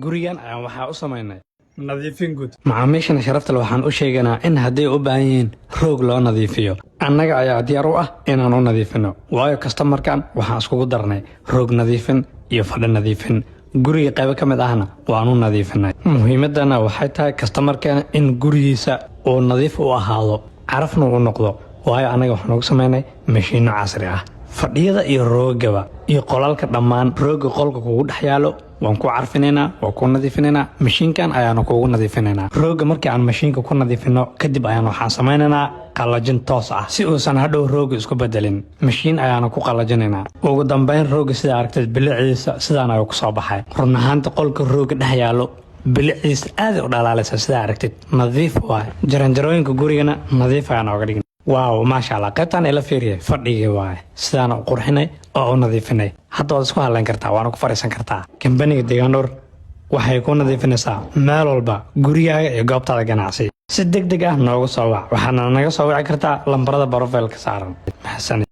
gurigan ayaan waxaa u samaynay nadiifin guud. Macaamiishana sharafta leh waxaan u sheeganaa in hadday u baahan yihiin roog loo nadiifiyo annaga ayaa diyaar u ah inaan u nadiifino, waayo kastamarkan waxaan iskugu darnay roog nadiifin iyo fadhi nadiifin. guriga qayb ka mid ahna waan u nadiifinay. muhiimadana waxay tahay kastamarkan in gurigiisa uu nadiif u ahaado, carafna uu noqdo, waayo annaga waxaan ugu samaynay mashiino casri ah. fadhiyada iyo roogaba iyo qolalka dhammaan rooga qolka kugu dhex yaalo waan ku carfinaynaa, waan ku nadiifinaynaa, mashiinkan ayaanu kugu nadiifinaynaa. rooga markii aan mashiinka ku nadiifino kadib ayaan waxaan samaynaynaa qalajin toos ah si uusan hadhow rooga isku bedelin. mashiin ayaanu ku qalajinaynaa. ugu dambeyn rooga sida aragtid biliciisa sidaan ayuu ku soo baxay. run ahaanta qolka rooga dhex yaalo biliciisa aad u dhalaalaysa sida aragtid, nadiif waay. jaranjarooyinka gurigana nadiif ayaan oga dhigin. waaw maasha allah, qaybtaan ila fiiriyay fadhigii waaye sidaana u qurxinay oo u nadiifinay. hadda waad isku hadlayn kartaa, waana ku fadhiisan kartaa. kambaniga Deegaanur waxay ku nadiifinaysaa meel walba, gurigaaga iyo goobtaada ganacsi. si degdeg ah noogu soo wac, waxaana naga soo wici kartaa lambarada profile-ka saaran. maxsan